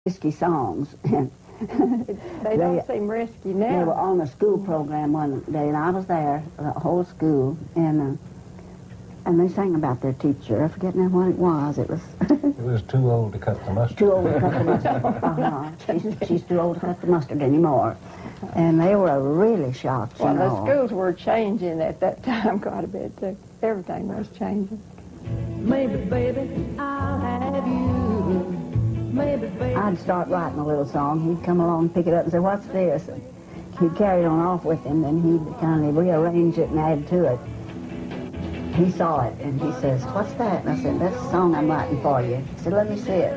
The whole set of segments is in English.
risky songs. And they don't seem risky now. They were on a school program one day, and I was there, the whole school, and they sang about their teacher. I forget now what it was. It was... It was too old to cut the mustard. Too old to cut the mustard. She's too old to cut the mustard anymore. And they were really shocked, Well, the schools were changing at that time quite a bit, too. Everything was changing. Maybe, baby, I'll have you. Maybe, baby. I'd start writing a little song. He'd come along, pick it up, and say, "What's this?" And he'd carry it on off with him, and he'd kind of rearrange it and add to it. He saw it, and he says, "What's that?" And I said, "That's a song I'm writing for you." He said, "Let me see it."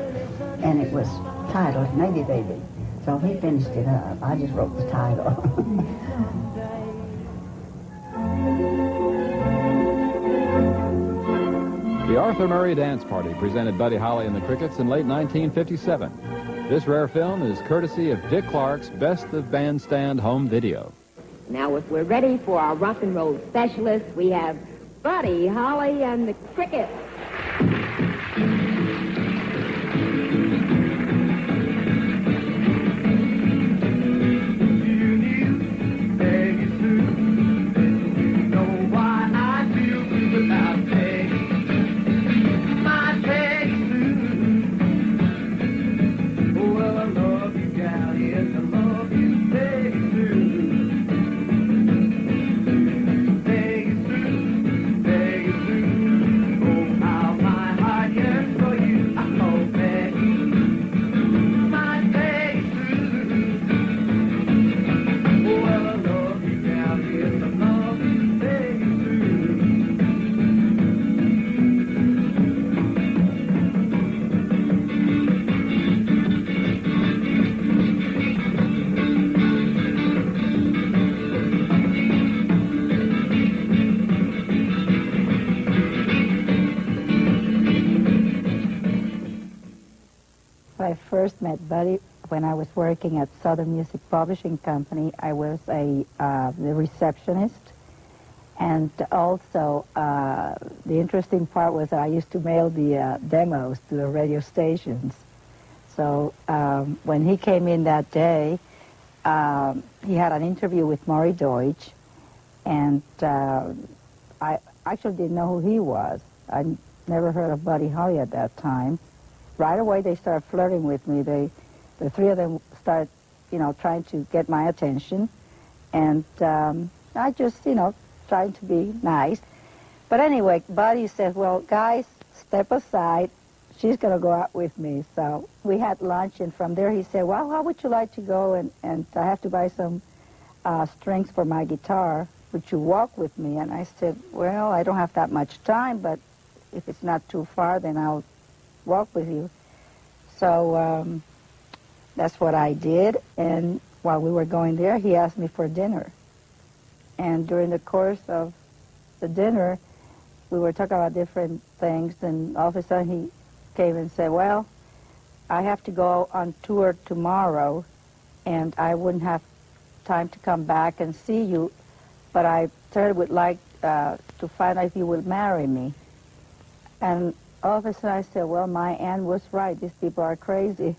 And it was titled Maybe Baby. So he finished it up. I just wrote the title. The Arthur Murray Dance Party presented Buddy Holly and the Crickets in late 1957. This rare film is courtesy of Dick Clark's Best of Bandstand home video. Now, if we're ready for our rock and roll specialist, we have Buddy Holly and the Crickets. I first met Buddy when I was working at Southern Music Publishing Company. I was the receptionist, and also the interesting part was that I used to mail the demos to the radio stations. So when he came in that day, he had an interview with Maury Deutsch, and I actually didn't know who he was. I never heard of Buddy Holly at that time. Right away, they started flirting with me. The three of them started, trying to get my attention. And I just, trying to be nice. But anyway, Buddy said, "Well, guys, step aside. She's going to go out with me." So we had lunch, and from there he said, "Well, how would you like to go? And I have to buy some strings for my guitar. Would you walk with me?" And I said, "Well, I don't have that much time, but if it's not too far, then I'll walk with you." So that's what I did, and while we were going there, he asked me for dinner. And during the course of the dinner, we were talking about different things, and all of a sudden he came and said, "Well, I have to go on tour tomorrow, and I wouldn't have time to come back and see you, but I certainly would like to find out if you would marry me." And all of a sudden I said, "Well, my aunt was right. These people are crazy.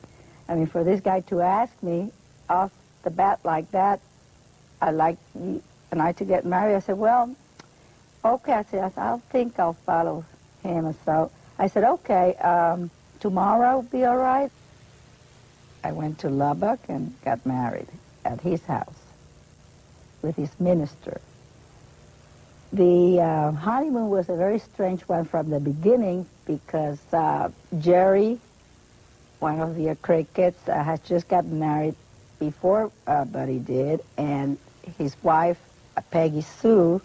I mean, for this guy to ask me off the bat like that, I'd like you and I to get married." I said, "Well, okay." I said, "I'll think I'll follow him." And so I said, "Okay, tomorrow be all right?" I went to Lubbock and got married at his house with his minister. The honeymoon was a very strange one from the beginning because Jerry, one of the Crickets, had just gotten married before Buddy did, and his wife, Peggy Sue,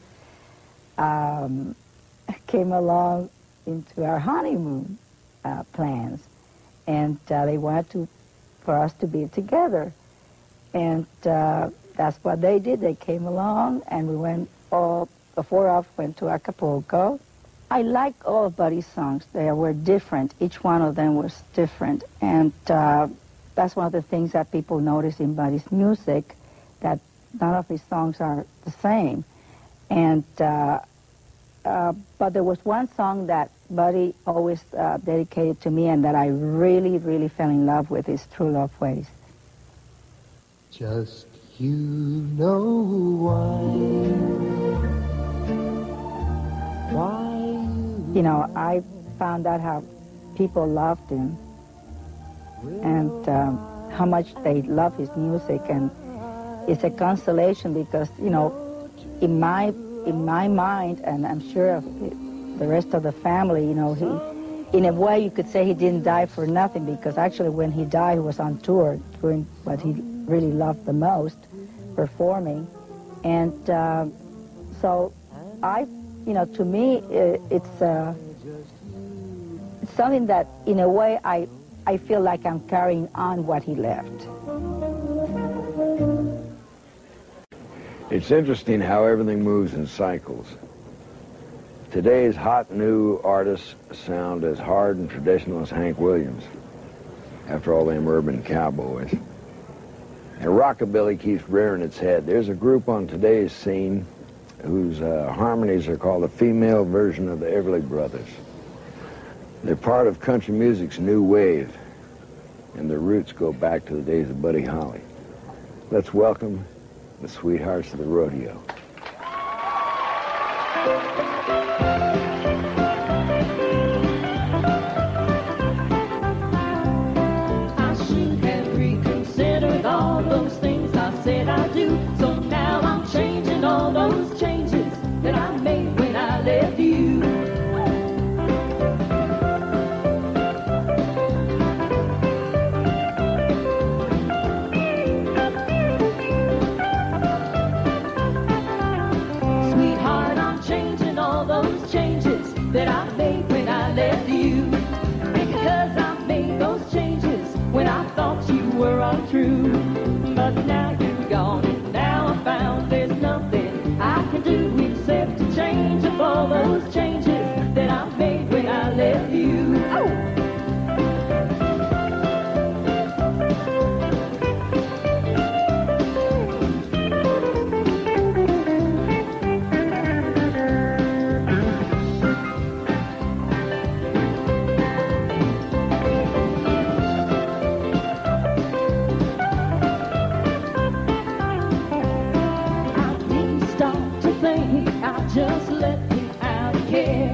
came along into our honeymoon plans, and they wanted for us to be together, and that's what they did. They came along, and we went the four of us went to Acapulco. I like all of Buddy's songs. They were different. Each one of them was different. And that's one of the things that people notice in Buddy's music, that none of his songs are the same. And but there was one song that Buddy always dedicated to me and that I really, really fell in love with is True Love Ways. Just you know why You know, I found out how people loved him and how much they love his music, and it's a consolation because, you know, in my mind, and I'm sure of the rest of the family, you know, he, in a way you could say he didn't die for nothing, because actually when he died he was on tour doing what he really loved the most, performing. And so I, you know, to me it's something that in a way I feel like I'm carrying on what he left. It's interesting how everything moves in cycles. Today's hot new artists sound as hard and traditional as Hank Williams, after all them urban cowboys. And rockabilly keeps rearing its head. There's a group on today's scene whose harmonies are called the female version of the Everly Brothers. They're part of country music's new wave, and their roots go back to the days of Buddy Holly. Let's welcome the Sweethearts of the Rodeo. I should have reconsidered all those things I said I do. So now I'm changing all those changes that I made when I left you. Sweetheart, I'm changing all those changes that I made when I left you. Because I made those changes when I thought you were untrue. But now you're gone, and now I found there's nothing I can do except to change up all those changes that I made when I left you. Oh! Just let me out of care.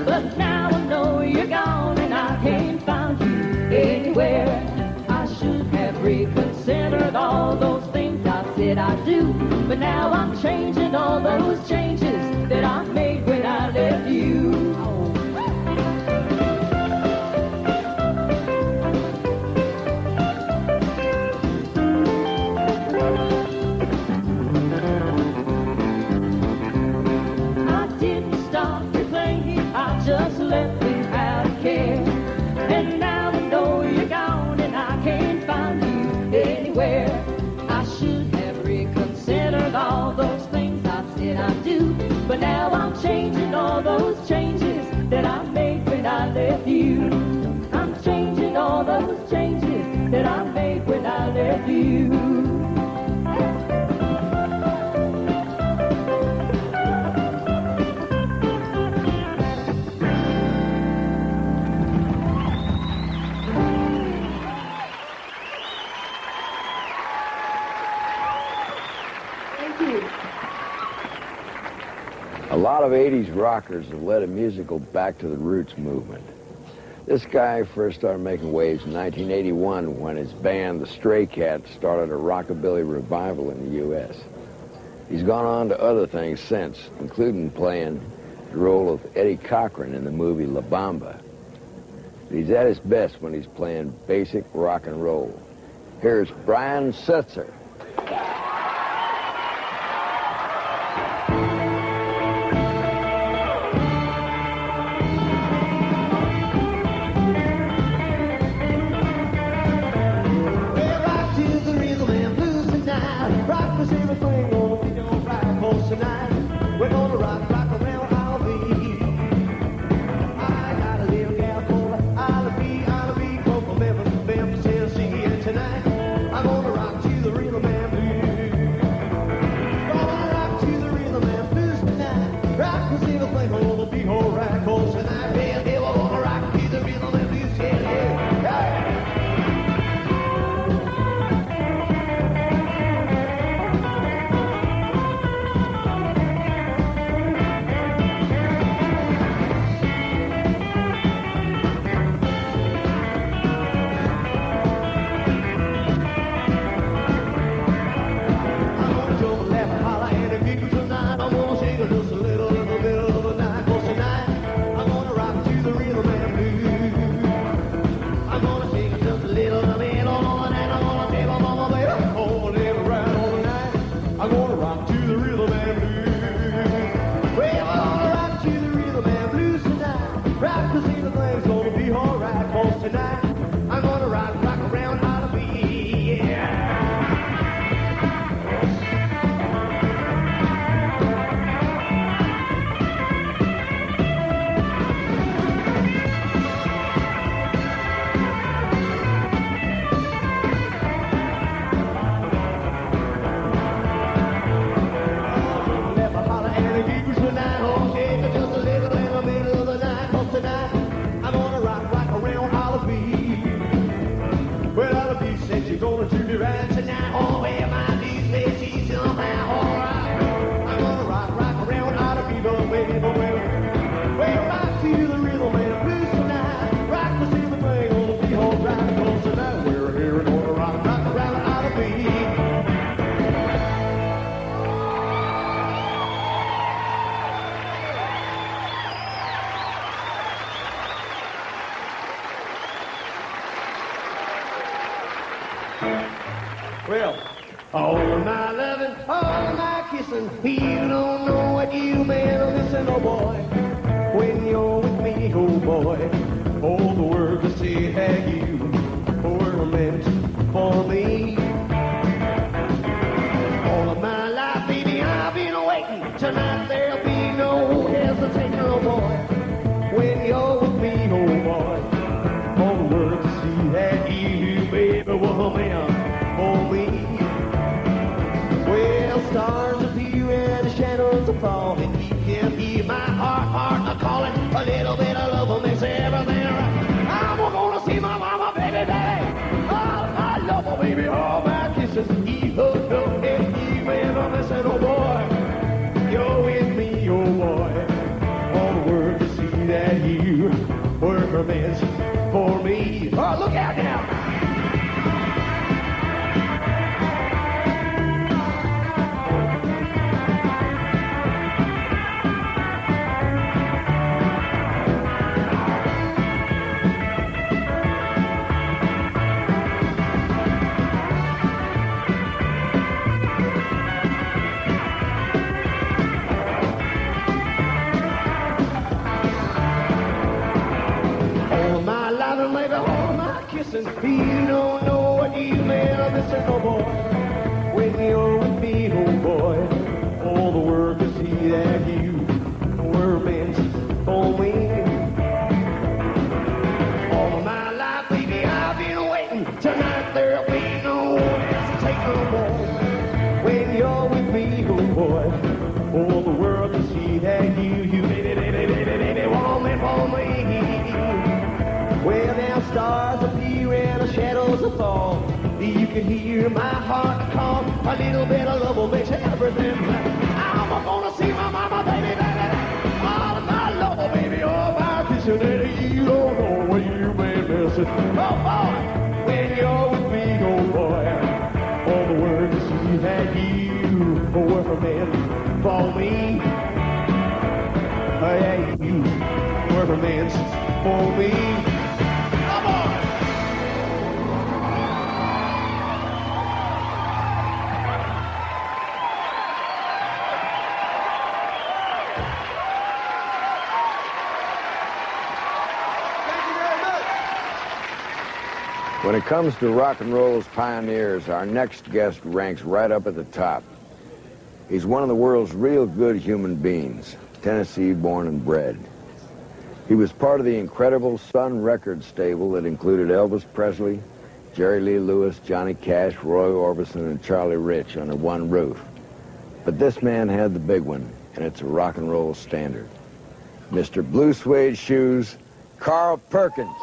But now I know you're gone and I can't find you anywhere. I should have reconsidered all those things I said I'd do. But now I'm changing all those changes that I made when I left you. Just let me out of care. And now I know you're gone and I can't find you anywhere. I should have reconsidered all those things I said I'd do. But now I'm changing all those changes that I made when I left you. I'm changing all those changes that I made when I left you. A lot of 80s rockers have led a musical back to the roots movement. This guy first started making waves in 1981 when his band, the Stray Cats, started a rockabilly revival in the U.S. He's gone on to other things since, including playing the role of Eddie Cochran in the movie La Bamba. He's at his best when he's playing basic rock and roll. Here's Brian Setzer. I'm gonna rock to the rhythm. she's gonna treat me right tonight. Oh, well, my knees say she's somehow alright. I'm gonna rock around out of fever, baby, well, rock to the rhythm and blues tonight. Rock to see the thing on the beat, right, because tonight we're here and gonna rock around out of beat. Well, all of my loving, all of my kissing, you don't know what you mean, listen, oh boy. When you're with me, oh boy, all the words I say had you were meant for me. All of my life, baby, I've been waiting. Tonight there'll be no hesitation, oh boy. When you're with me, oh boy, all the words I say had you, baby, were meant for me. Well, stars appear and the shadows are falling. You can hear my heart a-calling. A little bit of love will makes everything right. I'm gonna see my mama, baby, baby. All my love, oh, baby, all my kisses. He hooked up and he went on and said, oh boy, you're with me, oh boy. All the words to see that you were meant for me. Oh, look out now. You don't know what you meant of this, oh boy. When you're with me, oh boy, all the world can see that you were meant for me. All of my life, baby, I've been waiting. Tonight there'll be no hesitation, oh boy. When you're with me, oh boy, all the world can see that you baby, woman for me. Well, now stars appear and the shadows will fall. You can hear my heart call. A little bit of love will make everything right. I'm gonna see my mama, baby, baby. All of my love, baby, all my kissing, and you don't know what you've been missing. Oh, boy, when you're with me, oh, boy, all the words you see that you were meant for me. Yeah, you were meant for me. When it comes to rock and roll's pioneers, our next guest ranks right up at the top. He's one of the world's real good human beings, Tennessee born and bred. He was part of the incredible Sun Records stable that included Elvis Presley, Jerry Lee Lewis, Johnny Cash, Roy Orbison, and Charlie Rich under one roof. But this man had the big one, and it's a rock and roll standard. Mr. Blue Suede Shoes, Carl Perkins.